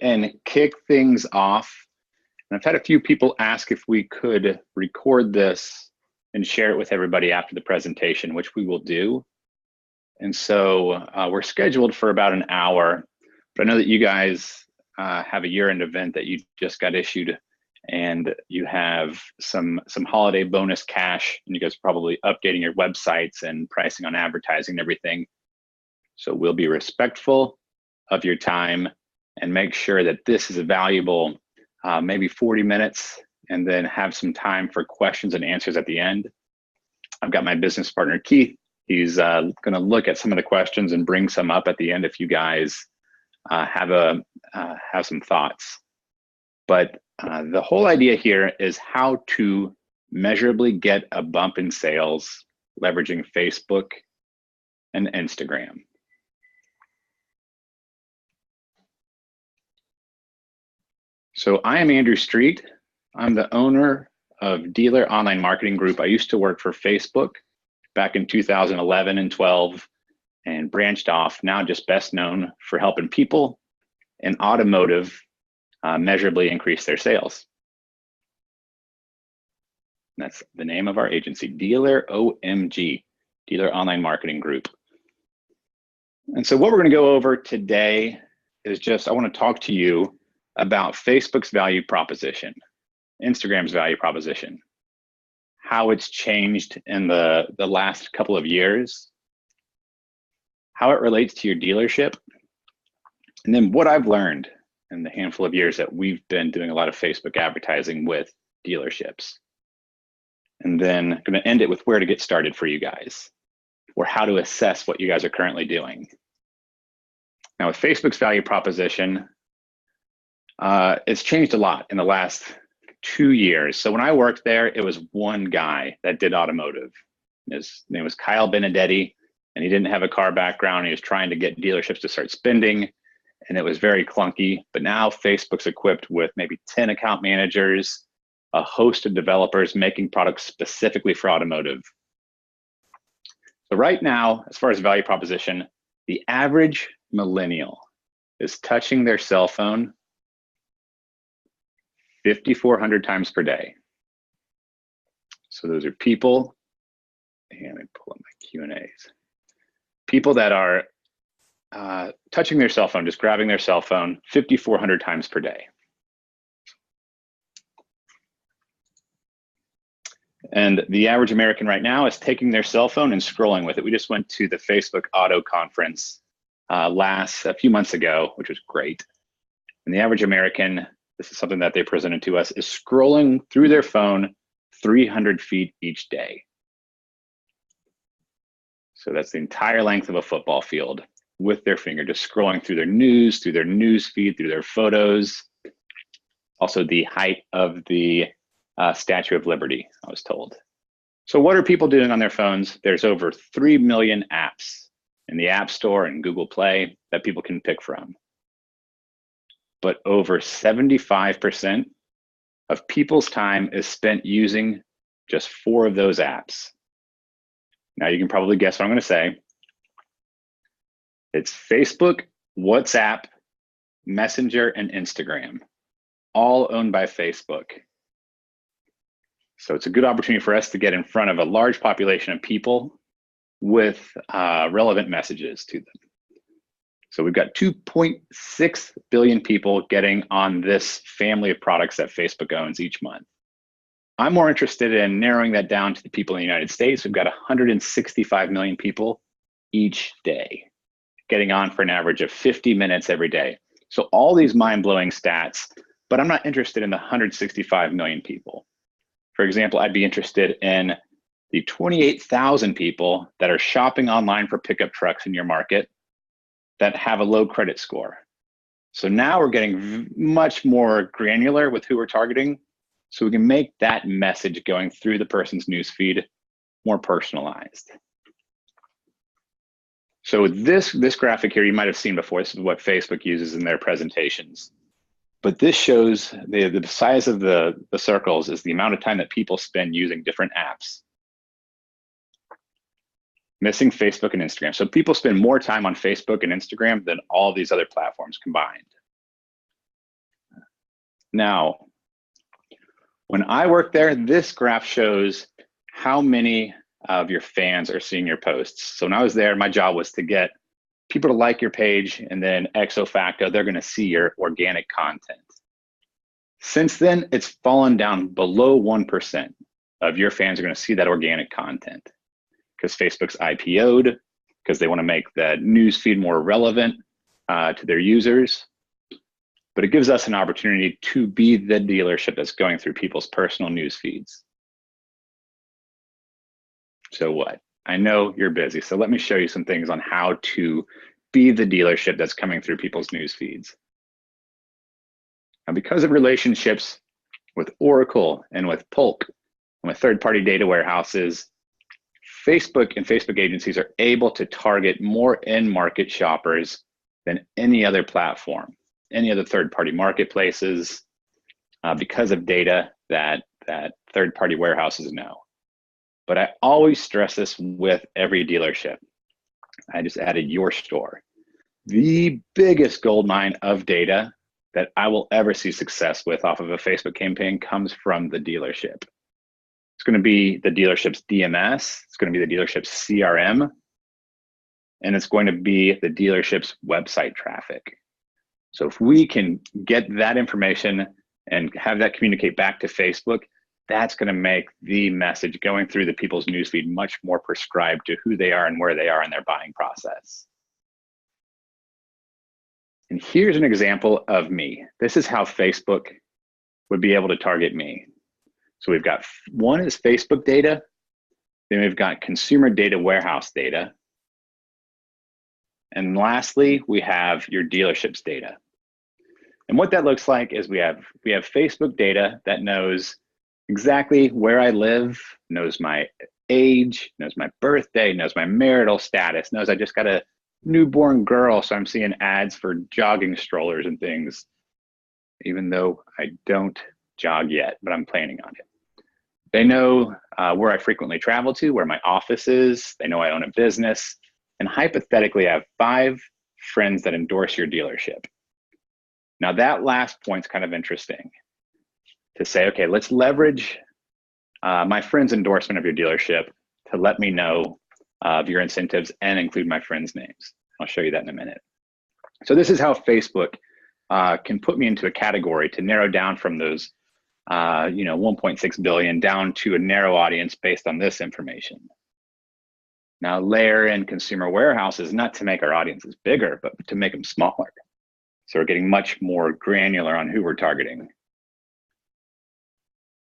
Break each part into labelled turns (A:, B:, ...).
A: and kick things off. And I've had a few people ask if we could record this and share it with everybody after the presentation, which we will do. And so we're scheduled for about an hour, but I know that you guys have a year-end event that you just got issued, and you have some holiday bonus cash, and you guys are probably updating your websites and pricing on advertising and everything. So we'll be respectful of your time and make sure that this is a valuable maybe 40 minutes, and then have some time for questions and answers at the end. I've got my business partner, Keith. He's gonna look at some of the questions and bring some up at the end if you guys have some thoughts. But the whole idea here is how to measurably get a bump in sales leveraging Facebook and Instagram. So I am Andrew Street. I'm the owner of Dealer Online Marketing Group. I used to work for Facebook back in 2011 and 12 and branched off, now just best known for helping people in automotive measurably increase their sales. And that's the name of our agency, Dealer OMG, Dealer Online Marketing Group. And so what we're gonna go over today is just, I wanna talk to you about Facebook's value proposition, Instagram's value proposition, how it's changed in the last couple of years, how it relates to your dealership, and then what I've learned in the handful of years that we've been doing a lot of Facebook advertising with dealerships. And then I'm gonna end it with where to get started for you guys, or how to assess what you guys are currently doing. Now with Facebook's value proposition, it's changed a lot in the last 2 years. So when I worked there, it was one guy that did automotive. His name was Kyle Benedetti, and he didn't have a car background. He was trying to get dealerships to start spending, and it was very clunky. But now Facebook's equipped with maybe 10 account managers, a host of developers making products specifically for automotive. So right now, as far as value proposition, the average millennial is touching their cell phone 5,400 times per day. So those are people, and let me pull up my Q&As. People that are touching their cell phone, just grabbing their cell phone 5,400 times per day. And the average American right now is taking their cell phone and scrolling with it. We just went to the Facebook Auto Conference a few months ago, which was great. And the average American, this is something that they presented to us, is scrolling through their phone 300 feet each day. So that's the entire length of a football field with their finger, just scrolling through their news feed, through their photos. Also the height of the Statue of Liberty, I was told. So what are people doing on their phones? There's over 3 million apps in the App Store and Google Play that people can pick from. But over 75% of people's time is spent using just 4 of those apps. Now you can probably guess what I'm gonna say. It's Facebook, WhatsApp, Messenger, and Instagram, all owned by Facebook. So it's a good opportunity for us to get in front of a large population of people with relevant messages to them. So we've got 2.6 billion people getting on this family of products that Facebook owns each month. I'm more interested in narrowing that down to the people in the United States. We've got 165 million people each day getting on for an average of 50 minutes every day. So all these mind-blowing stats, but I'm not interested in the 165 million people. For example, I'd be interested in the 28,000 people that are shopping online for pickup trucks in your market that have a low credit score. So now we're getting much more granular with who we're targeting, so we can make that message going through the person's newsfeed more personalized. So this graphic here, you might have seen before. This is what Facebook uses in their presentations. But this shows the size of the circles is the amount of time that people spend using different apps. Missing Facebook and Instagram. So people spend more time on Facebook and Instagram than all these other platforms combined. Now, when I work there, this graph shows how many of your fans are seeing your posts. So when I was there, my job was to get people to like your page, and then ex facto, they're gonna see your organic content. Since then, it's fallen down below 1% of your fans are gonna see that organic content because Facebook's IPO'd, because they wanna make the news feed more relevant to their users. But it gives us an opportunity to be the dealership that's going through people's personal news feeds. So what? I know you're busy, so let me show you some things on how to be the dealership that's coming through people's news feeds. Now, because of relationships with Oracle and with Polk and with third-party data warehouses, Facebook and Facebook agencies are able to target more in-market shoppers than any other platform, any other third-party marketplaces, because of data that third-party warehouses know. But I always stress this with every dealership. I just added your store. The biggest goldmine of data that I will ever see success with off of a Facebook campaign comes from the dealership. It's going to be the dealership's DMS, it's going to be the dealership's CRM, and it's going to be the dealership's website traffic. So if we can get that information and have that communicate back to Facebook, that's going to make the message going through the people's newsfeed much more prescribed to who they are and where they are in their buying process. And here's an example of me. This is how Facebook would be able to target me. So we've got, one is Facebook data, then we've got consumer data warehouse data, and lastly, we have your dealership's data. And what that looks like is we have Facebook data that knows exactly where I live, knows my age, knows my birthday, knows my marital status, knows I just got a newborn girl, so I'm seeing ads for jogging strollers and things, even though I don't jog yet, but I'm planning on it. They know where I frequently travel to, where my office is. They know I own a business. And hypothetically, I have 5 friends that endorse your dealership. Now that last point's kind of interesting to say, okay, let's leverage my friend's endorsement of your dealership to let me know of your incentives and include my friends' names. I'll show you that in a minute. So this is how Facebook can put me into a category to narrow down from those 1.6 billion down to a narrow audience based on this information. Now layer in consumer warehouses, not to make our audiences bigger, but to make them smaller. So we're getting much more granular on who we're targeting.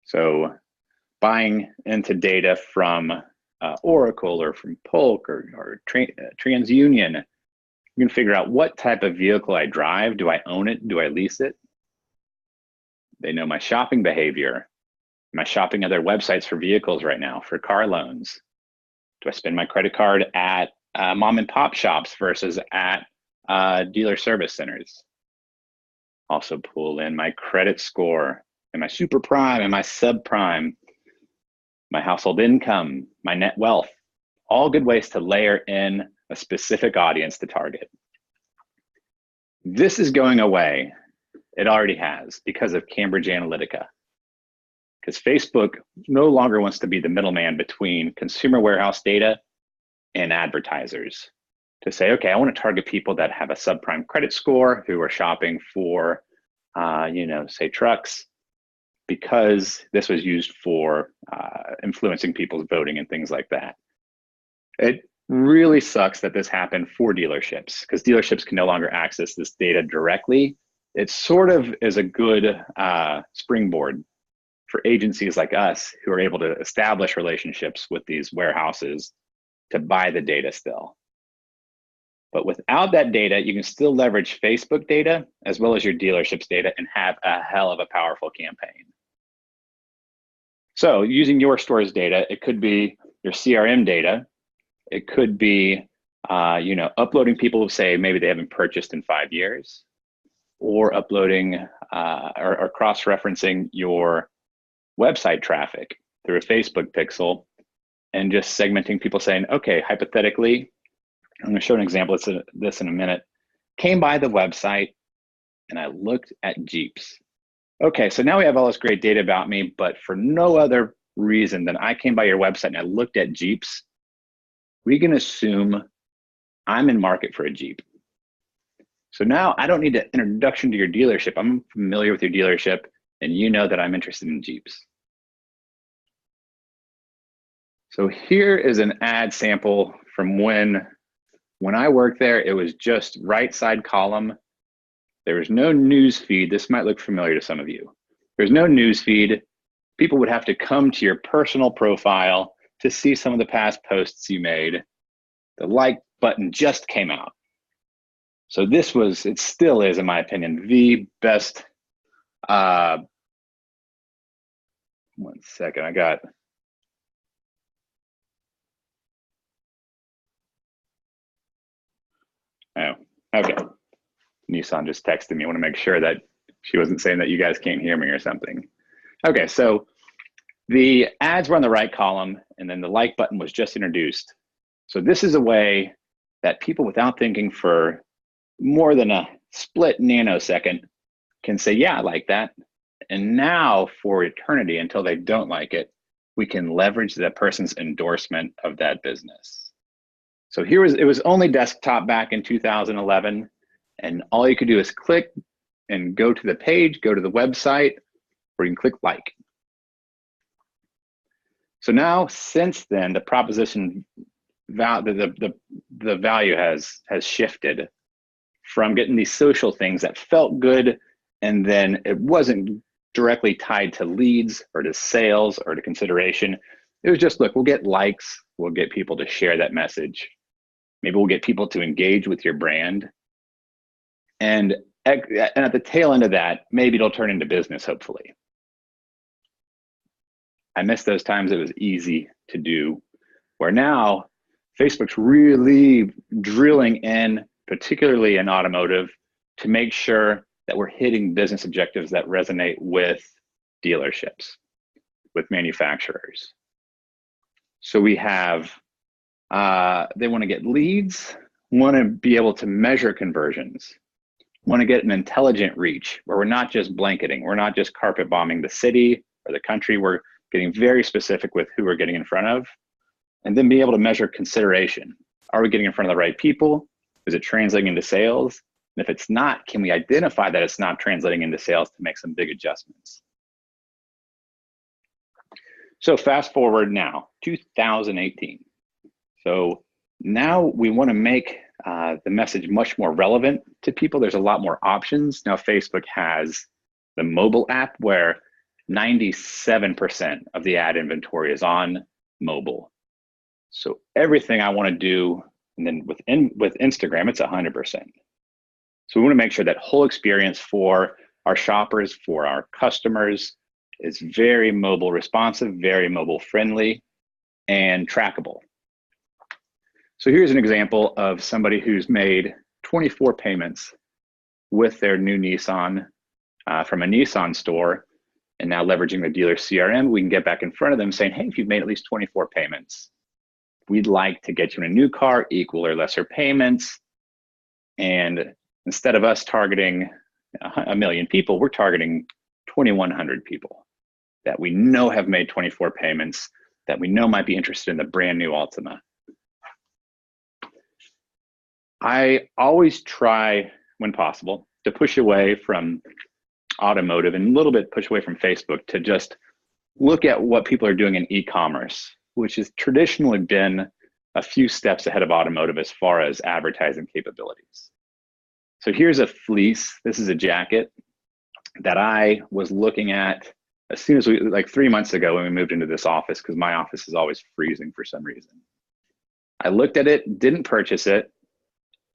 A: So buying into data from Oracle or from Polk or TransUnion, you can figure out what type of vehicle I drive. Do I own it? Do I lease it? They know my shopping behavior. Am I shopping other websites for vehicles right now, for car loans? Do I spend my credit card at mom and pop shops versus at dealer service centers? Also pull in my credit score, and my super prime and my subprime, my household income, my net wealth, all good ways to layer in a specific audience to target. This is going away. It already has because of Cambridge Analytica. Because Facebook no longer wants to be the middleman between consumer warehouse data and advertisers to say, okay, I want to target people that have a subprime credit score who are shopping for, say trucks, because this was used for influencing people's voting and things like that. It really sucks that this happened for dealerships because dealerships can no longer access this data directly. It sort of is a good springboard for agencies like us who are able to establish relationships with these warehouses to buy the data still. But without that data, you can still leverage Facebook data as well as your dealership's data and have a hell of a powerful campaign. So using your store's data, it could be your CRM data. It could be uploading people who say maybe they haven't purchased in 5 years, or uploading or cross-referencing your website traffic through a Facebook pixel and just segmenting people saying, okay, hypothetically, I'm going to show an example of this in a minute, came by the website and I looked at Jeeps. Okay, so now we have all this great data about me, but for no other reason than I came by your website and I looked at Jeeps, we can assume I'm in market for a Jeep. So now I don't need an introduction to your dealership. I'm familiar with your dealership and you know that I'm interested in Jeeps. So here is an ad sample from when I worked there. It was just right side column. There was no news feed. This might look familiar to some of you. There's no news feed. People would have to come to your personal profile to see some of the past posts you made. The like button just came out. So this was, it still is, in my opinion, the best. One second, I got. Oh, okay. Nissan just texted me. I want to make sure that she wasn't saying that you guys can't hear me or something. Okay, so the ads were on the right column and then the like button was just introduced. So this is a way that people, without thinking for more than a split nanosecond, can say, yeah, I like that. And now for eternity, until they don't like it, we can leverage that person's endorsement of that business. So it was only desktop back in 2011. And all you could do is click and go to the page, go to the website, or you can click like. So now, since then, the proposition the value has shifted from getting these social things that felt good, and then it wasn't directly tied to leads or to sales or to consideration. It was just, look, we'll get likes, we'll get people to share that message. Maybe we'll get people to engage with your brand. And at the tail end of that, maybe it'll turn into business, hopefully. I miss those times it was easy to do, where now Facebook's really drilling in, particularly in automotive, to make sure that we're hitting business objectives that resonate with dealerships, with manufacturers. So we have, they want to get leads, want to be able to measure conversions, want to get an intelligent reach where we're not just blanketing, we're not just carpet bombing the city or the country, we're getting very specific with who we're getting in front of, and then be able to measure consideration. Are we getting in front of the right people? Is it translating into sales? And if it's not, can we identify that it's not translating into sales to make some big adjustments? So fast forward now, 2018. So now we want to make the message much more relevant to people. There's a lot more options. Now Facebook has the mobile app where 97% of the ad inventory is on mobile. So everything I want to do, and then with Instagram, it's 100%. So we want to make sure that whole experience for our shoppers, for our customers, is very mobile responsive, very mobile friendly, and trackable. So here's an example of somebody who's made 24 payments with their new Nissan from a Nissan store, and now leveraging the dealer CRM, we can get back in front of them saying, hey, if you've made at least 24 payments, we'd like to get you in a new car, equal or lesser payments. And instead of us targeting 1 million people, we're targeting 2,100 people that we know have made 24 payments, that we know might be interested in the brand new Altima. I always try, when possible, to push away from automotive and a little bit push away from Facebook to just look at what people are doing in e-commerce, which has traditionally been a few steps ahead of automotive as far as advertising capabilities. So here's a fleece. This is a jacket that I was looking at as soon as like 3 months ago when we moved into this office, because my office is always freezing for some reason. I looked at it, didn't purchase it.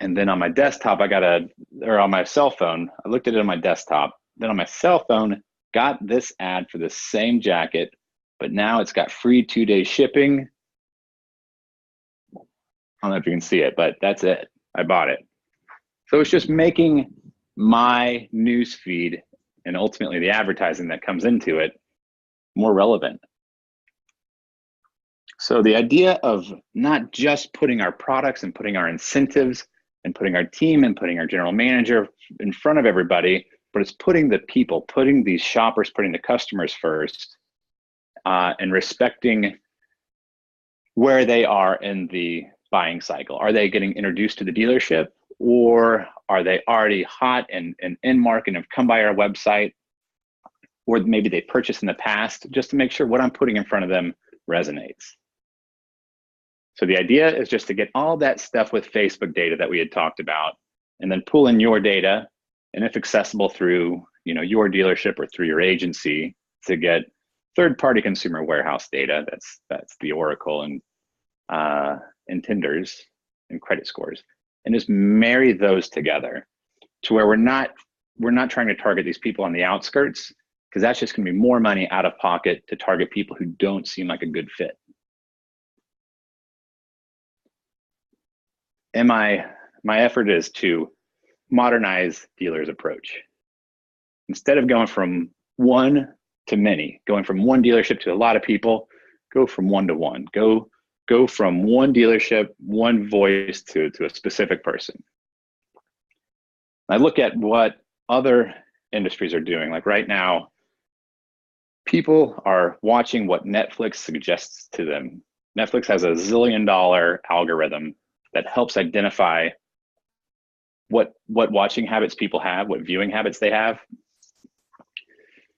A: And then on my desktop, or on my cell phone, I looked at it on my desktop. Then on my cell phone, got this ad for the same jacket, but now it's got free 2-day shipping. I don't know if you can see it, but that's it. I bought it. So it's just making my news feed and ultimately the advertising that comes into it more relevant. So the idea of not just putting our products and putting our incentives and putting our team and putting our general manager in front of everybody, but it's putting the people, putting these shoppers, putting the customers first, and respecting where they are in the buying cycle. Are they getting introduced to the dealership, or are they already hot and in market and have come by our website, or maybe they purchased in the past, just to make sure what I'm putting in front of them resonates. So the idea is just to get all that stuff with Facebook data that we had talked about, and then pull in your data, and if accessible through your dealership or through your agency, to get third-party consumer warehouse data. That's the Oracle and Tinders and credit scores, and just marry those together to where we're not trying to target these people on the outskirts, because that's just going to be more money out of pocket to target people who don't seem like a good fit. And my effort is to modernize dealers' approach. Instead of going from one to many, going from one dealership to a lot of people, go from one to one. Go from one dealership, one voice to a specific person. I look at what other industries are doing. Like right now, people are watching what Netflix suggests to them. Netflix has a $1 zillion algorithm that helps identify what watching habits people have, what viewing habits they have.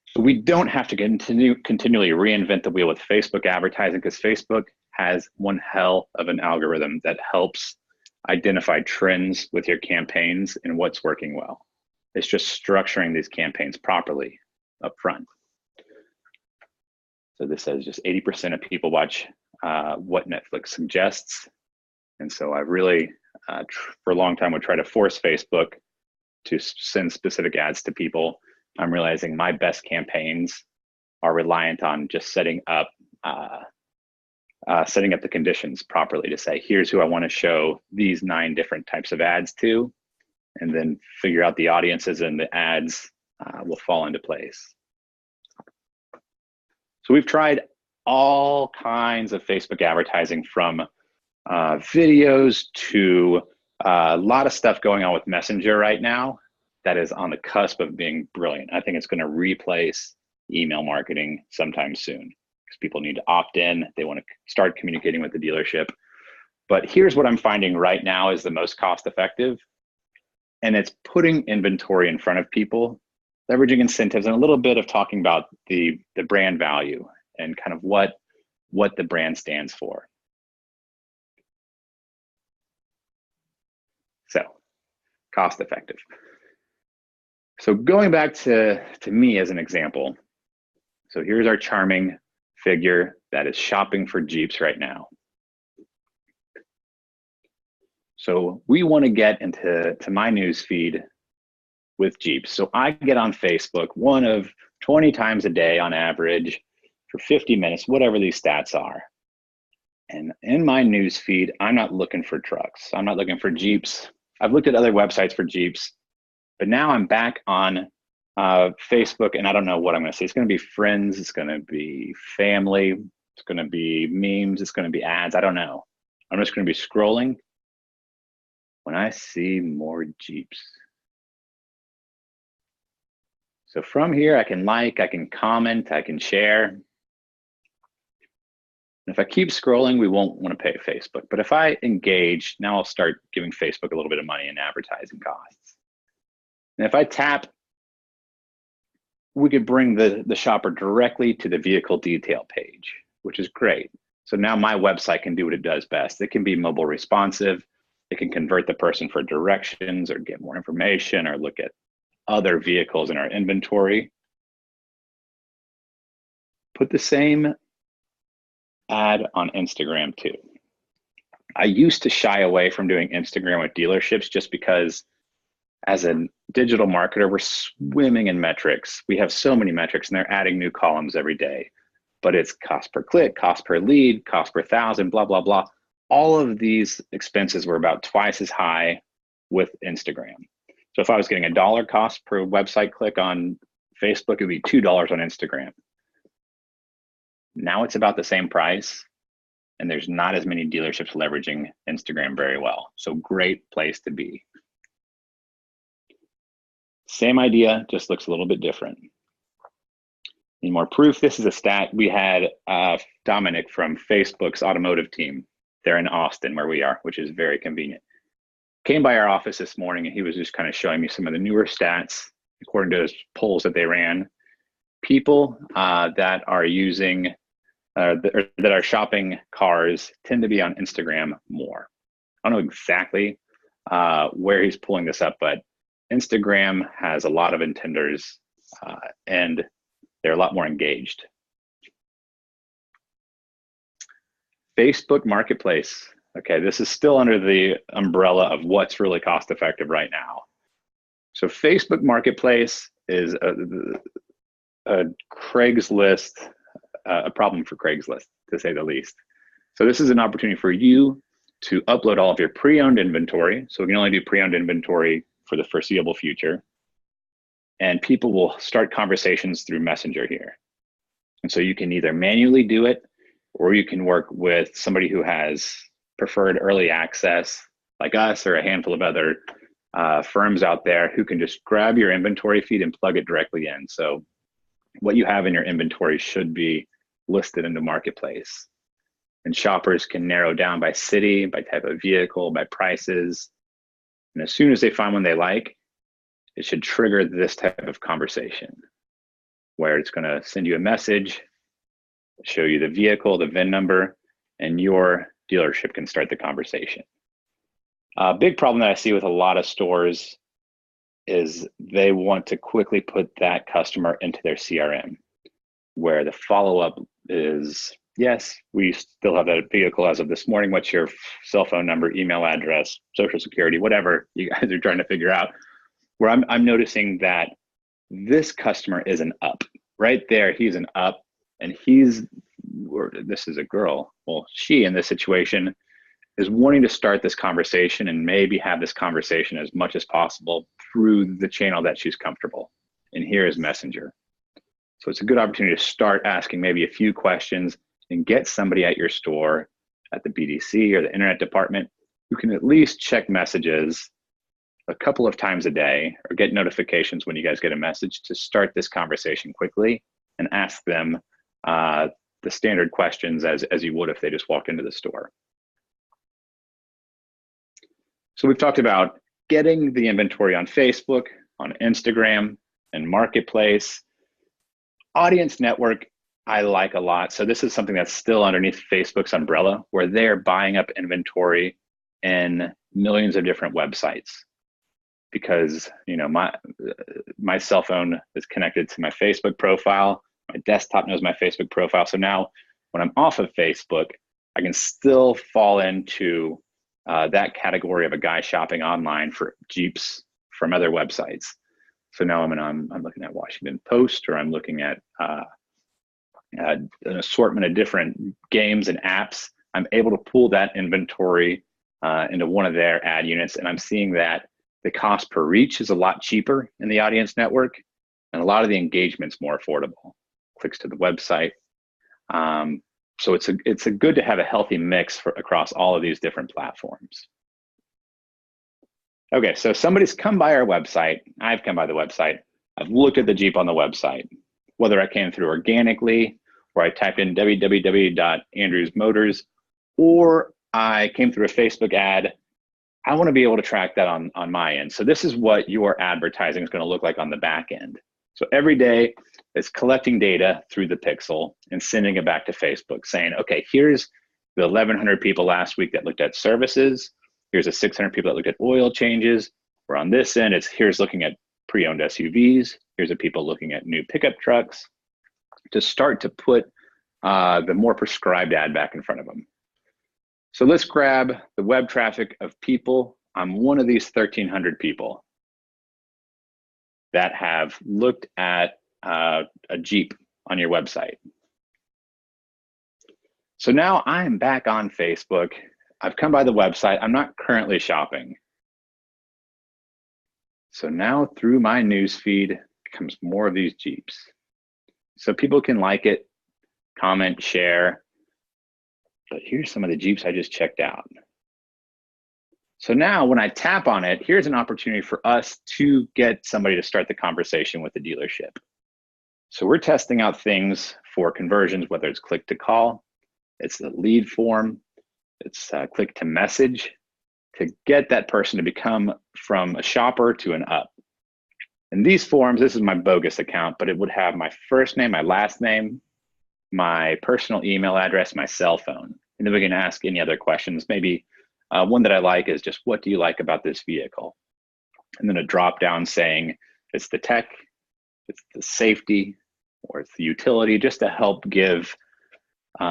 A: So we don't have to continually reinvent the wheel with Facebook advertising, because Facebook has one hell of an algorithm that helps identify trends with your campaigns and what's working well. It's just structuring these campaigns properly up front. So this says just 80% of people watch what Netflix suggests. And so I really, for a long time, would try to force Facebook to send specific ads to people. I'm realizing my best campaigns are reliant on just setting up the conditions properly to say, here's who I want to show these 9 different types of ads to, and then figure out the audiences, and the ads will fall into place. So we've tried all kinds of Facebook advertising, from videos to a lot of stuff going on with Messenger right now that is on the cusp of being brilliant. I think it's going to replace email marketing sometime soon, because people need to opt in. They want to start communicating with the dealership. But here's what I'm finding right now is the most cost effective. And it's putting inventory in front of people, leveraging incentives, and a little bit of talking about the brand value and kind of what the brand stands for. So, cost effective. So going back to me as an example, so here's our charming figure that is shopping for Jeeps right now. So we want to get into my news feed with Jeeps. So I get on Facebook one of 20 times a day on average for 50 minutes, whatever these stats are. And in my news feed, I'm not looking for trucks. I'm not looking for Jeeps. I've looked at other websites for Jeeps, but now I'm back on Facebook, and I don't know what I'm going to see. It's going to be friends. It's going to be family. It's going to be memes. It's going to be ads. I don't know. I'm just going to be scrolling when I see more Jeeps. So from here, I can like, I can comment, I can share. And if I keep scrolling, we won't want to pay Facebook. But if I engage, now I'll start giving Facebook a little bit of money in advertising costs. And if I tap, we could bring the shopper directly to the vehicle detail page, which is great. So now my website can do what it does best. It can be mobile responsive. It can convert the person for directions or get more information or look at other vehicles in our inventory. Put the same ad on Instagram too. I used to shy away from doing Instagram with dealerships just because as a digital marketer, we're swimming in metrics. We have so many metrics and they're adding new columns every day, but it's cost per click, cost per lead, cost per 1,000, blah, blah, blah. All of these expenses were about twice as high with Instagram. So if I was getting $1 cost per website click on Facebook, it would be $2 on Instagram. Now it's about the same price, and there's not as many dealerships leveraging Instagram very well. So great place to be. Same idea, just looks a little bit different. Need more proof? This is a stat. We had Dominic from Facebook's automotive team. They're in Austin where we are, which is very convenient. Came by our office this morning and he was just kind of showing me some of the newer stats according to those polls that they ran. People that are using, that are shopping cars tend to be on Instagram more. I don't know exactly where he's pulling this up, but Instagram has a lot of intenders and they're a lot more engaged. Facebook Marketplace. Okay, this is still under the umbrella of what's really cost effective right now. So Facebook Marketplace is a Craigslist, a problem for Craigslist, to say the least. So this is an opportunity for you to upload all of your pre-owned inventory. So we can only do pre-owned inventory for the foreseeable future. And people will start conversations through Messenger here. And so you can either manually do it, or you can work with somebody who has preferred early access, like us or a handful of other firms out there who can just grab your inventory feed and plug it directly in. So what you have in your inventory should be listed in the marketplace. And shoppers can narrow down by city, by type of vehicle, by prices. And as soon as they find one they like, it should trigger this type of conversation where it's going to send you a message, show you the vehicle, the VIN number, and your dealership can start the conversation. A big problem that I see with a lot of stores is they want to quickly put that customer into their CRM, where the follow-up is, yes, we still have that vehicle as of this morning. What's your cell phone number, email address, social security, whatever you guys are trying to figure out. Where I'm noticing that this customer is an up. Right there, he's an up, and this is a girl. Well, she in this situation is wanting to start this conversation and maybe have this conversation as much as possible through the channel that she's comfortable. And here is Messenger. So it's a good opportunity to start asking maybe a few questions and get somebody at your store, at the BDC or the internet department, who can at least check messages a couple of times a day or get notifications when you guys get a message to start this conversation quickly and ask them the standard questions as you would if they just walked into the store. So we've talked about getting the inventory on Facebook, on Instagram, and Marketplace. Audience network, I like a lot. So this is something that's still underneath Facebook's umbrella, where they're buying up inventory in millions of different websites. Because my cell phone is connected to my Facebook profile, my desktop knows my Facebook profile. So now when I'm off of Facebook, I can still fall into that category of a guy shopping online for Jeeps from other websites. So now I'm looking at Washington Post, or I'm looking at an assortment of different games and apps. I'm able to pull that inventory into one of their ad units, and I'm seeing that the cost per reach is a lot cheaper in the audience network, and a lot of the engagement's more affordable. Clicks to the website. So it's a good to have a healthy mix across all of these different platforms. Okay, so somebody's come by our website. I've come by the website. I've looked at the Jeep on the website, whether I came through organically, or I typed in www.andrewsmotors, or I came through a Facebook ad. I want to be able to track that on my end. So this is what your advertising is going to look like on the back end. So every day it's collecting data through the pixel and sending it back to Facebook saying, okay, here's the 1,100 people last week that looked at services. Here's the 600 people that looked at oil changes. Where on this end, here's looking at pre-owned SUVs. Here's the people looking at new pickup trucks, to start to put the more prescribed ad back in front of them. So let's grab the web traffic of people. I'm one of these 1,300 people that have looked at a Jeep on your website. So now I'm back on Facebook. I've come by the website. I'm not currently shopping. So now through my news feed comes more of these Jeeps. So people can like it, comment, share. But here's some of the Jeeps I just checked out. So now when I tap on it, here's an opportunity for us to get somebody to start the conversation with the dealership. So we're testing out things for conversions, whether it's click to call, it's the lead form, it's click to message, to get that person to become from a shopper to an up. And these forms, this is my bogus account, but it would have my first name, my last name, my personal email address, my cell phone. And then we can ask any other questions. Maybe one that I like is just, what do you like about this vehicle? And then a drop down saying it's the tech, it's the safety, or it's the utility, just to help give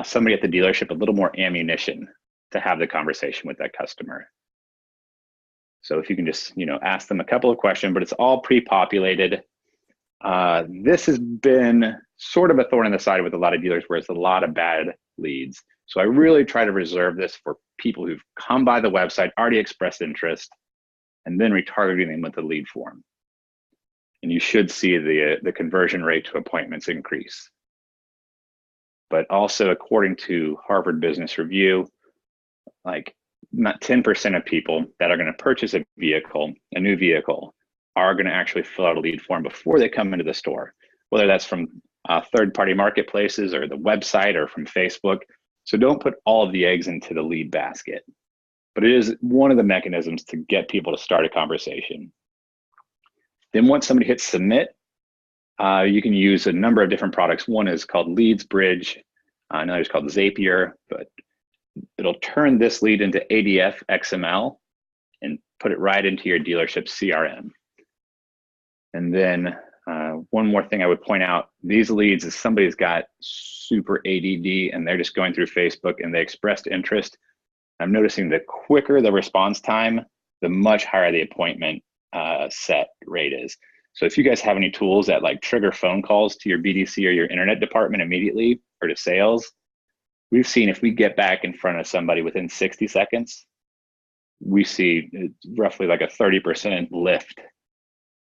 A: somebody at the dealership a little more ammunition to have the conversation with that customer. So if you can just, ask them a couple of questions, but it's all pre-populated. This has been sort of a thorn in the side with a lot of dealers where it's a lot of bad leads. So I really try to reserve this for people who've come by the website, already expressed interest, and then retargeting them with the lead form. And you should see the conversion rate to appointments increase. But also, according to Harvard Business Review, like not 10% of people that are going to purchase a new vehicle, are going to actually fill out a lead form before they come into the store, whether that's from third-party marketplaces or the website or from Facebook. So don't put all of the eggs into the lead basket, but it is one of the mechanisms to get people to start a conversation. Then once somebody hits submit, you can use a number of different products. One is called Leads Bridge, another is called Zapier, but it'll turn this lead into ADF XML and put it right into your dealership CRM. And then one more thing I would point out, these leads is somebody's got super ADD and they're just going through Facebook and they expressed interest. I'm noticing the quicker the response time, the much higher the appointment set rate is. So if you guys have any tools that like trigger phone calls to your BDC or your internet department immediately or to sales, we've seen if we get back in front of somebody within 60 seconds, we see roughly like a 30% lift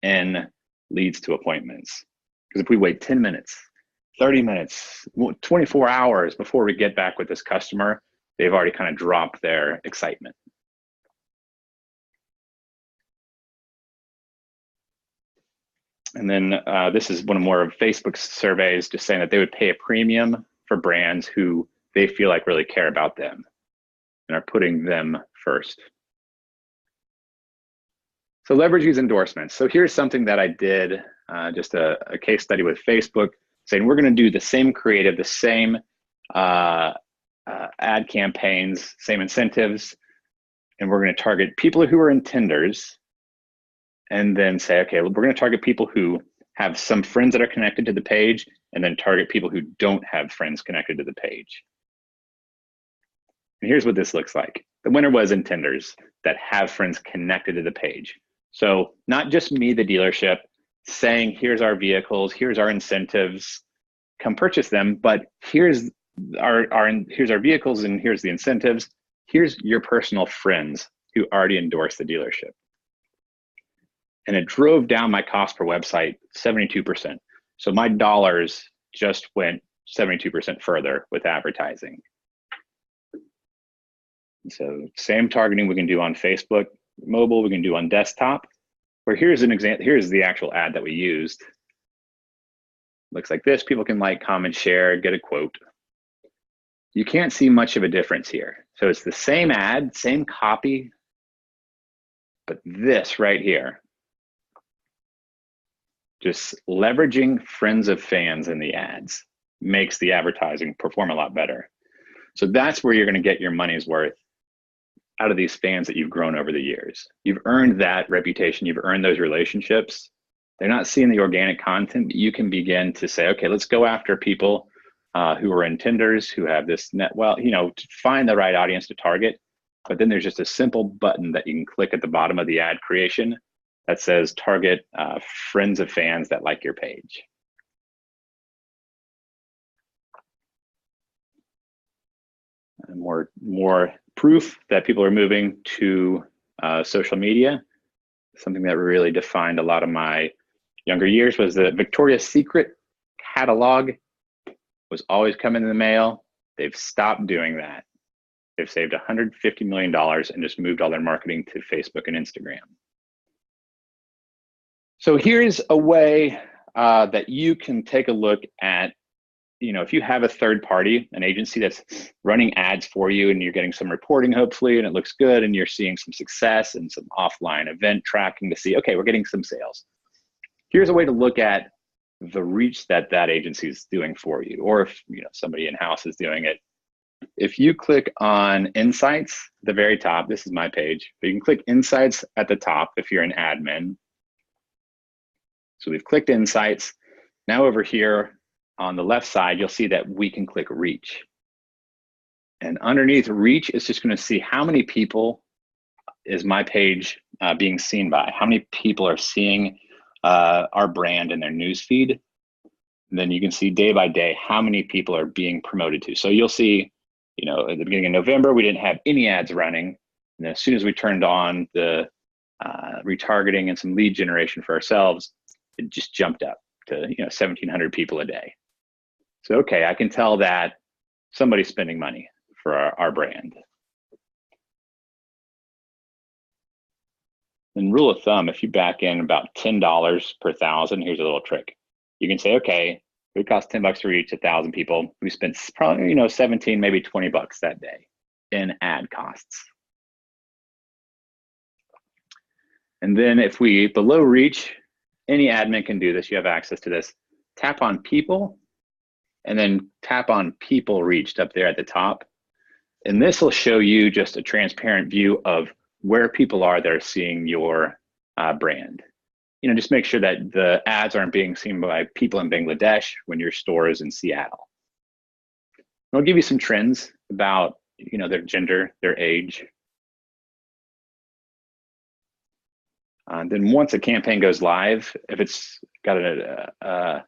A: in leads to appointments. Because if we wait 10 minutes, 30 minutes, 24 hours before we get back with this customer, they've already kind of dropped their excitement. And then this is one more of Facebook's surveys, just saying that they would pay a premium for brands who they feel like really care about them and are putting them first. So leverage these endorsements. So here's something that I did, just a case study with Facebook, saying we're going to do the same creative, the same ad campaigns, same incentives, and we're going to target people who are intenders, and then say, okay, we're going to target people who have some friends that are connected to the page, and then target people who don't have friends connected to the page. And here's what this looks like. The winner was intenders that have friends connected to the page. So not just me, the dealership, saying, here's our vehicles, here's our incentives, come purchase them, but here's our vehicles and here's the incentives. Here's your personal friends who already endorsed the dealership. And it drove down my cost per website 72%. So my dollars just went 72% further with advertising. So same targeting we can do on Facebook mobile, we can do on desktop. Where here's an example, here's the actual ad that we used. Looks like this, people can like, comment, share, get a quote. You can't see much of a difference here. So it's the same ad, same copy, but this right here, just leveraging friends of fans in the ads makes the advertising perform a lot better. So that's where you're going to get your money's worth out of these fans that you've grown over the years. You've earned that reputation, you've earned those relationships. They're not seeing the organic content, but you can begin to say, okay, let's go after people who are intenders, who have this net, to find the right audience to target. But then there's just a simple button that you can click at the bottom of the ad creation that says target friends of fans that like your page. And more proof that people are moving to social media. Something that really defined a lot of my younger years was the Victoria's Secret catalog was always coming in the mail. They've stopped doing that. They've saved $150 million and just moved all their marketing to Facebook and Instagram. So here's a way that you can take a look at, if you have a third party, an agency that's running ads for you and you're getting some reporting hopefully and it looks good and you're seeing some success and some offline event tracking to see, okay, we're getting some sales. Here's a way to look at the reach that that agency is doing for you, or if somebody in-house is doing it. If you click on Insights at the very top, this is my page, but you can click Insights at the top if you're an admin. So we've clicked Insights. Now over here on the left side, you'll see that we can click Reach. And underneath Reach, it's just going to see how many people is my page being seen by, how many people are seeing our brand in their newsfeed. And then you can see day by day how many people are being promoted to. So you'll see, at the beginning of November, we didn't have any ads running. And as soon as we turned on the retargeting and some lead generation for ourselves, it just jumped up to 1,700 people a day. So, okay, I can tell that somebody's spending money for our brand. And rule of thumb, if you back in about $10 per thousand, here's a little trick. You can say, okay, it costs $10 to reach 1,000 people. We spent probably 17, maybe 20 bucks that day in ad costs. And then if we below reach, any admin can do this. You have access to this. Tap on people, and then tap on people reached up there at the top. And this will show you just a transparent view of where people are that are seeing your brand. Just make sure that the ads aren't being seen by people in Bangladesh when your store is in Seattle. And I'll give you some trends about their gender, their age. Then once a campaign goes live, if it's got a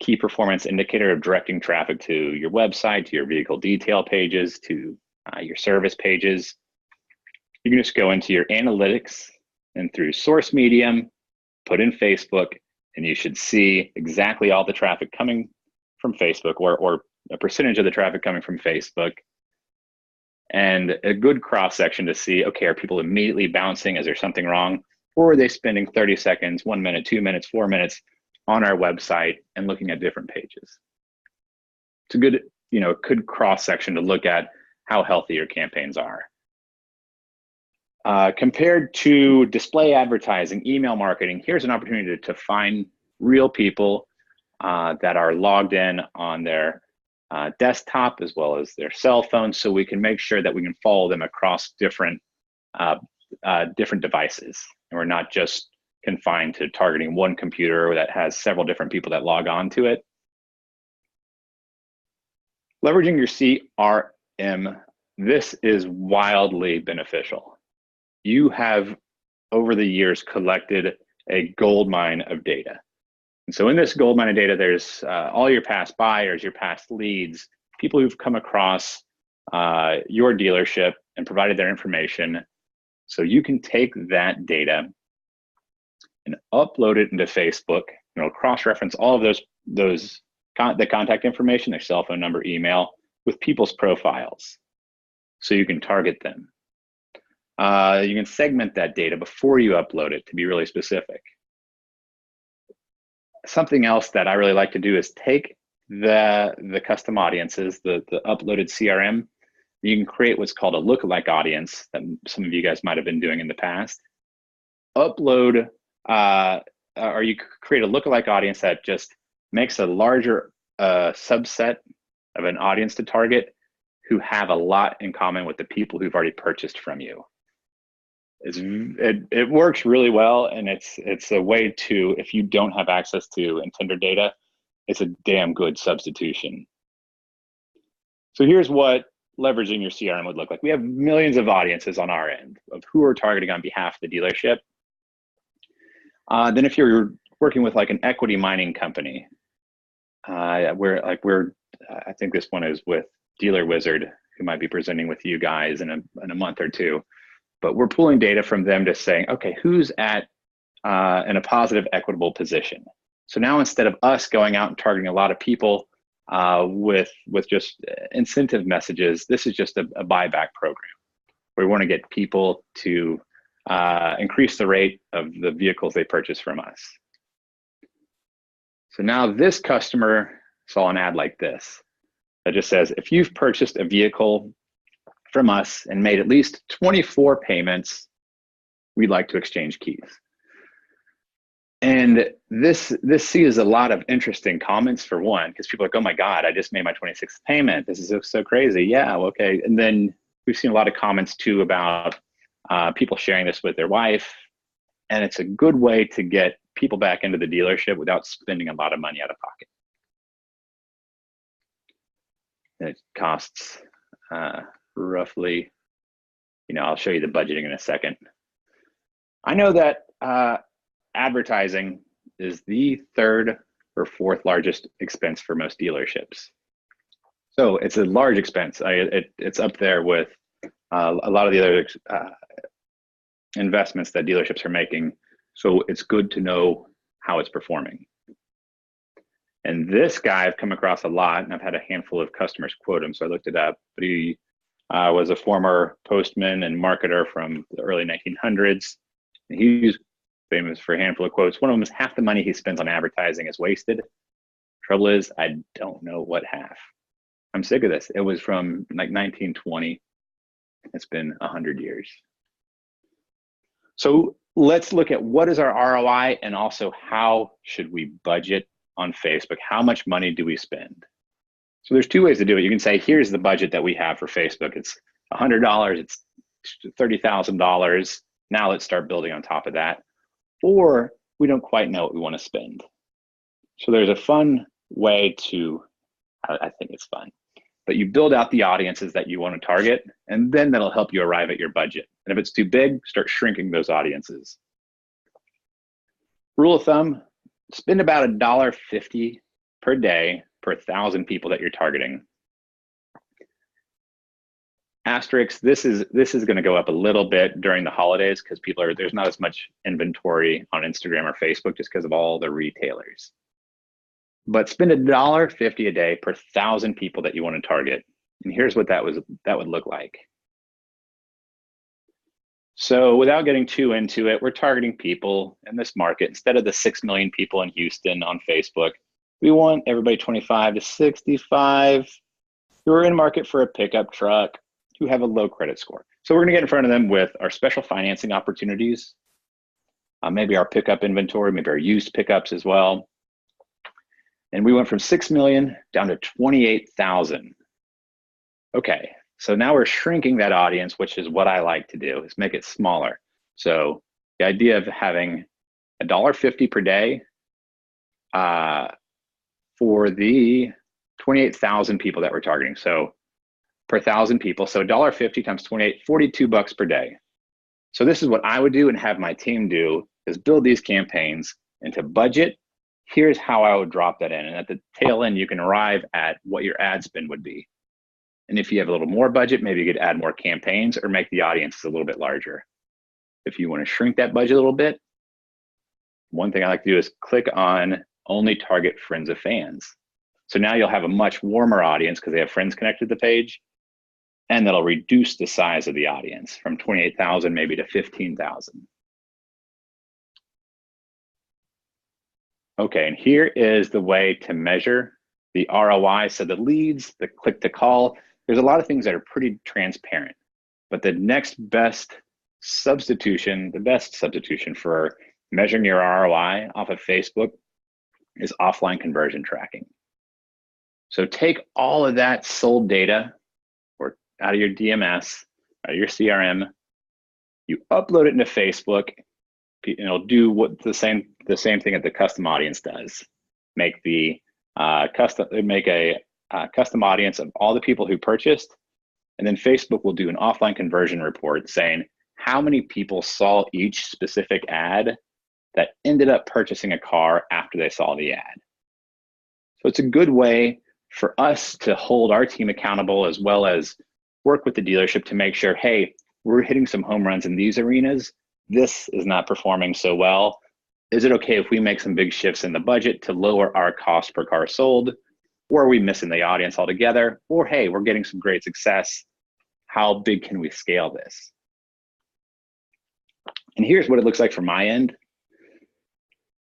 A: key performance indicator of directing traffic to your website, to your vehicle detail pages, to your service pages, you can just go into your analytics and through source medium, put in Facebook, and you should see exactly all the traffic coming from Facebook or a percentage of the traffic coming from Facebook. And a good cross section to see, okay, are people immediately bouncing? Is there something wrong? Or are they spending 30 seconds, 1 minute, 2 minutes, 4 minutes on our website and looking at different pages? It's a good, good cross section to look at how healthy your campaigns are. Compared to display advertising, email marketing, here's an opportunity to find real people that are logged in on their desktop as well as their cell phone, so we can make sure that we can follow them across different devices. And we're not just confined to targeting one computer that has several different people that log on to it. Leveraging your CRM, this is wildly beneficial. You have, over the years, collected a gold mine of data. And so in this gold mine of data, there's all your past buyers, your past leads, people who've come across your dealership and provided their information. So you can take that data and upload it into Facebook. It'll cross-reference all of the contact information, their cell phone number, email, with people's profiles, so you can target them. You can segment that data before you upload it to be really specific. Something else that I really like to do is take the custom audiences, the uploaded CRM. You can create what's called a lookalike audience that some of you guys might have been doing in the past. Upload, or you create a lookalike audience that just makes a larger subset of an audience to target who have a lot in common with the people who've already purchased from you. It works really well, and it's a way to, if you don't have access to intender data, it's a damn good substitution. So here's what leveraging your CRM would look like. We have millions of audiences on our end of who are targeting on behalf of the dealership. Then if you're working with like an equity mining company, I think this one is with Dealer Wizard, who might be presenting with you guys in a month or two. But we're pulling data from them to saying, okay, who's in a positive equitable position? So now instead of us going out and targeting a lot of people with just incentive messages. This is just a buyback program. We want to get people to increase the rate of the vehicles they purchase from us. So now this customer saw an ad like this that just says, if you've purchased a vehicle from us and made at least 24 payments, we'd like to exchange keys. And this sees a lot of interesting comments, for one, because people are like, oh my God, I just made my 26th payment. This is so crazy. Yeah, okay. And then we've seen a lot of comments too about people sharing this with their wife. And it's a good way to get people back into the dealership without spending a lot of money out of pocket. And it costs roughly, I'll show you the budgeting in a second. I know that advertising is the third or fourth largest expense for most dealerships. So it's a large expense. It's up there with a lot of the other investments that dealerships are making. So it's good to know how it's performing. And this guy I've come across a lot, and I've had a handful of customers quote him, so I looked it up. But he was a former postman and marketer from the early 1900s. And he's famous for a handful of quotes. One of them is, half the money he spends on advertising is wasted. Trouble is, I don't know what half. I'm sick of this. It was from like 1920. It's been 100 years. So let's look at what is our ROI, and also how should we budget on Facebook? How much money do we spend? So there's two ways to do it. You can say, here's the budget that we have for Facebook. It's $100, it's $30,000. Now let's start building on top of that. Or we don't quite know what we want to spend. So there's a fun way to, I think it's fun, but you build out the audiences that you want to target, and then that'll help you arrive at your budget. And if it's too big, start shrinking those audiences. Rule of thumb, spend about $1.50 per day per 1,000 people that you're targeting. Asterisk, this is going to go up a little bit during the holidays because there's not as much inventory on Instagram or Facebook just because of all the retailers. But spend $1.50 a day per 1,000 people that you want to target. And here's what that would look like. So without getting too into it, we're targeting people in this market. Instead of the 6 million people in Houston on Facebook, we want everybody 25 to 65 who are in market for a pickup truck, who have a low credit score. So we're going to get in front of them with our special financing opportunities, maybe our pickup inventory, maybe our used pickups as well. And we went from 6 million down to 28,000. Okay, so now we're shrinking that audience, which is what I like to do, is make it smaller. So the idea of having $1.50 per day for the 28,000 people that we're targeting. So per 1,000 people, so $1.50 times 28, $42 per day. So this is what I would do and have my team do, is build these campaigns into budget. Here's how I would drop that in. And at the tail end, you can arrive at what your ad spend would be. And if you have a little more budget, maybe you could add more campaigns or make the audiences a little bit larger. If you want to shrink that budget a little bit, one thing I like to do is click on only target friends of fans. So now you'll have a much warmer audience because they have friends connected to the page, and that'll reduce the size of the audience from 28,000 maybe to 15,000. Okay, and here is the way to measure the ROI. So the leads, the click to call, there's a lot of things that are pretty transparent, but the next best substitution, the best substitution for measuring your ROI off of Facebook is offline conversion tracking. So take all of that sold data or out of your DMS, out of your CRM, you upload it into Facebook, and it'll do what the same thing that the custom audience does. Make a custom audience of all the people who purchased, and then Facebook will do an offline conversion report saying how many people saw each specific ad that ended up purchasing a car after they saw the ad. So it's a good way for us to hold our team accountable, as well as work with the dealership to make sure, hey, we're hitting some home runs in these arenas. This is not performing so well. Is it okay if we make some big shifts in the budget to lower our cost per car sold? Or are we missing the audience altogether? Or hey, we're getting some great success. How big can we scale this? And here's what it looks like from my end.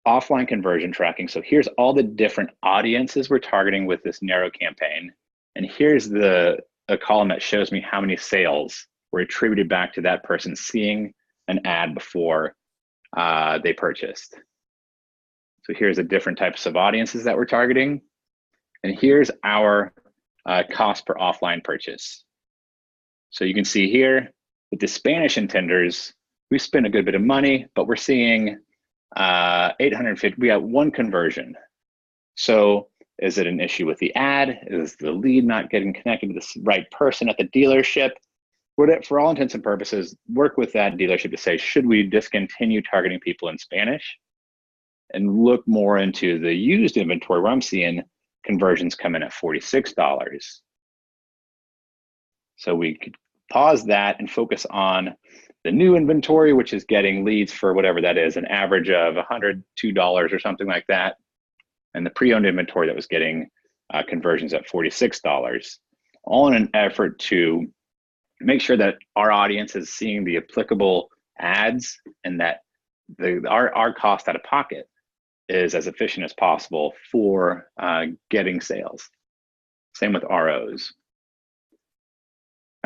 A: Offline conversion tracking. So here's all the different audiences we're targeting with this narrow campaign. And here's a column that shows me how many sales were attributed back to that person seeing an ad before they purchased. So here's the different types of audiences that we're targeting. And here's our cost per offline purchase. So you can see here with the Spanish intenders, we spent a good bit of money, but we're seeing 850, we got one conversion. So is it an issue with the ad? Is the lead not getting connected to the right person at the dealership? For all intents and purposes, work with that dealership to say, should we discontinue targeting people in Spanish? And look more into the used inventory where I'm seeing conversions come in at $46. So we could pause that and focus on the new inventory, which is getting leads for whatever that is, an average of $102 or something like that. And the pre-owned inventory that was getting conversions at $46, all in an effort to make sure that our audience is seeing the applicable ads and that our cost out of pocket is as efficient as possible for getting sales. Same with ROs.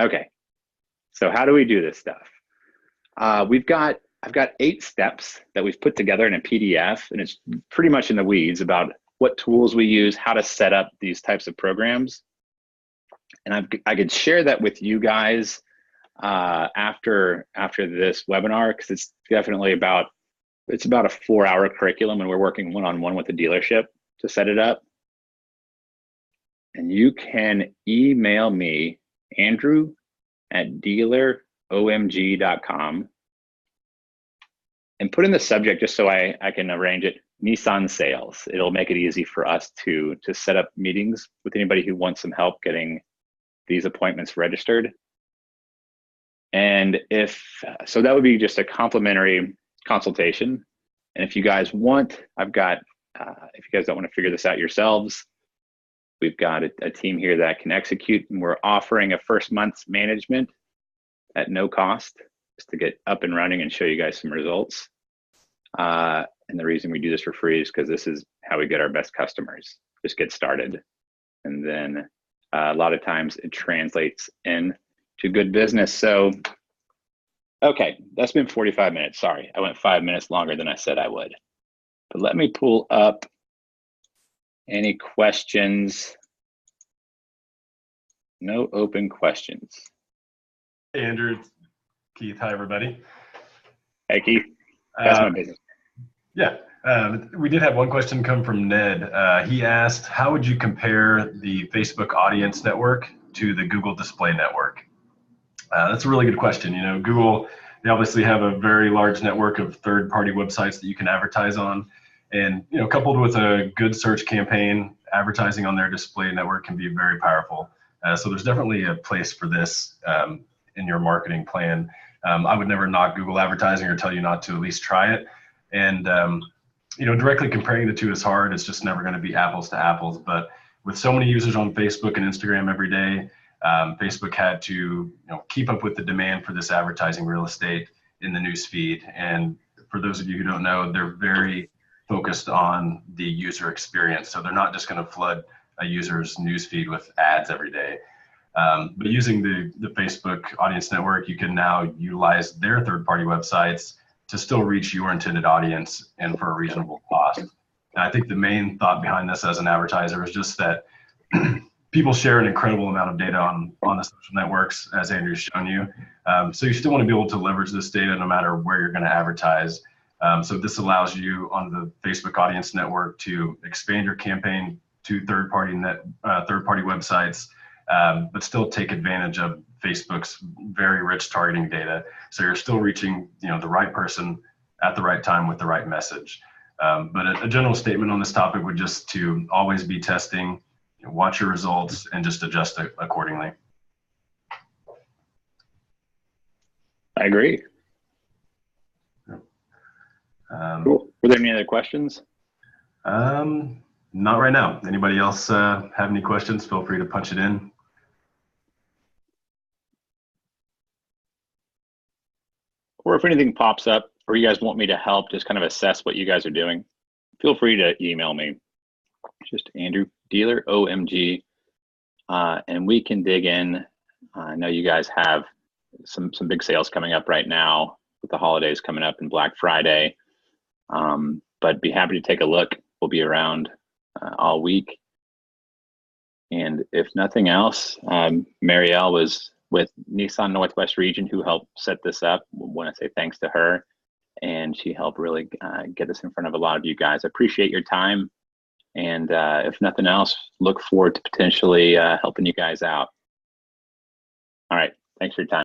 A: Okay, so how do we do this stuff? I've got 8 steps that we've put together in a PDF, and it's pretty much in the weeds about what tools we use, how to set up these types of programs. And I could share that with you guys after this webinar, because it's definitely about a 4-hour curriculum, and we're working one-on-one with the dealership to set it up. And you can email me, andrew@dealeromg.com, and put in the subject, just so I can arrange it, Nissan sales. It'll make it easy for us to set up meetings with anybody who wants some help getting these appointments registered. And so that would be just a complimentary consultation. And if you guys want, if you guys don't want to figure this out yourselves, we've got a team here that can execute, and we're offering a first month's management at no cost, just to get up and running and show you guys some results. And the reason we do this for free is because this is how we get our best customers. Just get started. And then a lot of times it translates into good business. So, okay, that's been 45 minutes. Sorry, I went 5 minutes longer than I said I would. But let me pull up any questions. No open questions.
B: Hey, Andrew, it's Keith. Hi, everybody.
A: Hey, Keith. That's my business.
B: Yeah, we did have one question come from Ned. He asked, how would you compare the Facebook audience network to the Google display network? That's a really good question. You know, Google, they obviously have a very large network of third-party websites that you can advertise on. And, you know, coupled with a good search campaign, advertising on their display network can be very powerful. So there's definitely a place for this in your marketing plan. I would never knock Google advertising or tell you not to at least try it. And, you know, directly comparing the two is hard. It's just never going to be apples to apples. But with so many users on Facebook and Instagram every day, Facebook had to, keep up with the demand for this advertising real estate in the news feed. And for those of you who don't know, they're very focused on the user experience. So they're not just going to flood a user's news feed with ads every day. But using the Facebook audience network, you can now utilize their third-party websites to still reach your intended audience and for a reasonable cost. And I think the main thought behind this as an advertiser is just that people share an incredible amount of data on the social networks, as Andrew's shown you. So you still want to be able to leverage this data no matter where you're going to advertise. So this allows you on the Facebook audience network to expand your campaign to third-party websites, but still take advantage of Facebook's very rich targeting data. So you're still reaching, the right person at the right time with the right message. But a general statement on this topic would just to always be testing, watch your results, and just adjust it accordingly.
A: I agree. Cool. Were there any other questions?
B: Not right now. Anybody else have any questions? Feel free to punch it in.
A: Or if anything pops up or you guys want me to help just kind of assess what you guys are doing, feel free to email me. Just Andrew, dealer OMG, and we can dig in. I know you guys have some big sales coming up right now with the holidays coming up and Black Friday, but be happy to take a look. We'll be around all week. And if nothing else, Marielle was with Nissan Northwest Region who helped set this up. I want to say thanks to her, and she helped really get us in front of a lot of you guys. I appreciate your time, and if nothing else, look forward to potentially helping you guys out. All right, thanks for your time.